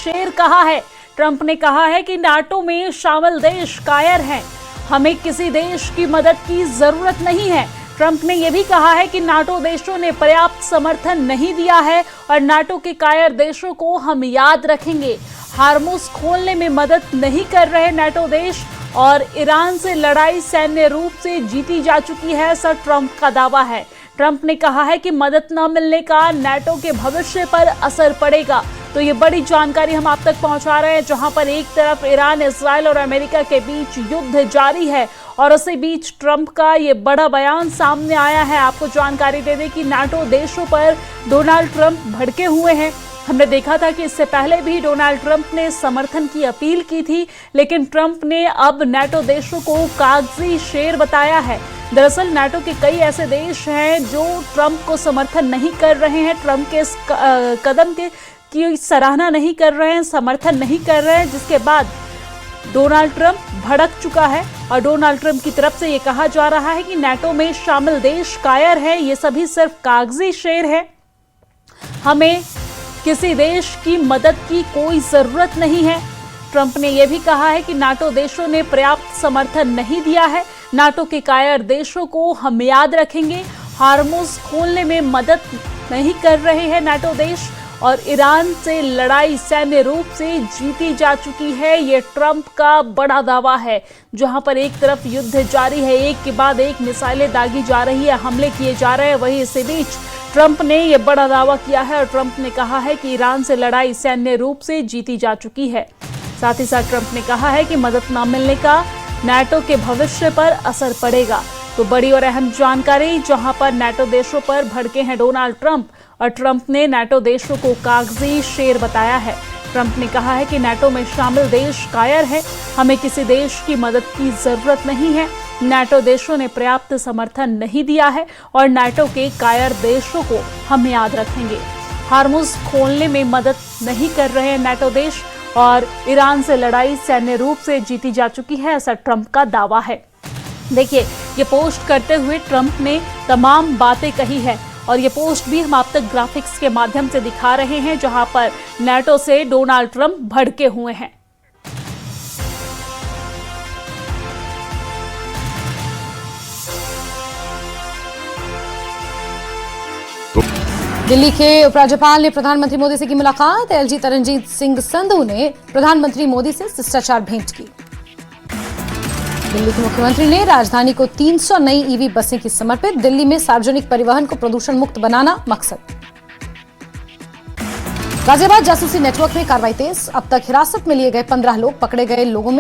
शेर कहा है। ट्रंप ने कहा है कि नाटो में शामिल देश कायर हैं, हमें किसी देश की मदद की जरूरत नहीं है। ट्रंप ने यह भी कहा है कि नाटो देशों ने पर्याप्त समर्थन नहीं दिया है और नाटो के कायर देशों को हम याद रखेंगे। हार्मुज खोलने में मदद नहीं कर रहे नाटो देश और ईरान से लड़ाई सैन्य रूप से जीती जा चुकी है, ऐसा ट्रंप का दावा है। ट्रंप ने कहा है कि मदद न मिलने का नाटो के भविष्य पर असर पड़ेगा। तो ये बड़ी जानकारी हम आप तक पहुंचा रहे हैं, जहां पर एक तरफ ईरान, इजराइल और अमेरिका के बीच युद्ध जारी है और उसी बीच ट्रंप का ये बड़ा बयान सामने आया है। आपको जानकारी दे दें कि नाटो देशों पर डोनाल्ड ट्रंप भड़के हुए हैं। हमने देखा था कि इससे पहले भी डोनाल्ड ट्रंप ने समर्थन की अपील की थी, लेकिन ट्रंप ने अब नाटो देशों को कागजी शेर बताया है। दरअसल नाटो के कई ऐसे देश हैं जो ट्रंप को समर्थन नहीं कर रहे हैं, ट्रंप के इस कदम की सराहना नहीं कर रहे हैं, समर्थन नहीं कर रहे हैं, जिसके बाद डोनाल्ड ट्रंप भड़क चुका है और डोनाल्ड ट्रंप की तरफ से ये कहा जा रहा है कि नाटो में शामिल देश कायर है, ये सभी सिर्फ कागजी शेर है, हमें किसी देश की मदद की कोई जरूरत नहीं है। ट्रंप ने यह भी कहा है कि नाटो देशों ने पर्याप्त समर्थन नहीं दिया है, नाटो के कायर देशों को हम याद रखेंगे। हार्मुज खोलने में मदद नहीं कर रहे हैं नाटो देश और ईरान से लड़ाई सैन्य रूप से जीती जा चुकी है, ये ट्रंप का बड़ा दावा है। जहां पर एक तरफ युद्ध जारी है, एक के बाद एक मिसाइलें दागी जा रही है, हमले किए जा रहे हैं, वहीं इसी बीच ट्रंप ने यह बड़ा दावा किया है और ट्रंप ने कहा है कि ईरान से लड़ाई सैन्य रूप से जीती जा चुकी है। साथ ही साथ ट्रंप ने कहा है कि मदद न मिलने का नाटो के भविष्य पर असर पड़ेगा। तो बड़ी और अहम जानकारी, जहां पर नाटो देशों पर भड़के हैं डोनाल्ड ट्रंप और ट्रंप ने नाटो देशों को कागजी शेर बताया है। ट्रंप ने कहा है कि नाटो में शामिल देश कायर है, हमें किसी देश की मदद की जरूरत नहीं है, नाटो देशों ने पर्याप्त समर्थन नहीं दिया है और नाटो के कायर देशों को हम याद रखेंगे। हार्मुज खोलने में मदद नहीं कर रहे हैं नाटो देश और ईरान से लड़ाई सैन्य रूप से जीती जा चुकी है, ऐसा ट्रंप का दावा है। देखिए, ये पोस्ट करते हुए ट्रंप ने तमाम बातें कही है और ये पोस्ट भी हम आप तक ग्राफिक्स के माध्यम से दिखा रहे हैं, जहां पर नाटो से डोनाल्ड ट्रंप भड़के हुए हैं। दिल्ली के उपराज्यपाल ने प्रधानमंत्री मोदी से की मुलाकात। एलजी तरनजीत सिंह संधू ने प्रधानमंत्री मोदी से शिष्टाचार भेंट की। दिल्ली के मुख्यमंत्री ने राजधानी को 300 नई ईवी बसें की समर्पित। दिल्ली में सार्वजनिक परिवहन को प्रदूषण मुक्त बनाना मकसद। गाजियाबाद जासूसी नेटवर्क में कार्रवाई तेज, अब तक हिरासत में लिए गए 15 लोग, पकड़े गए लोगों में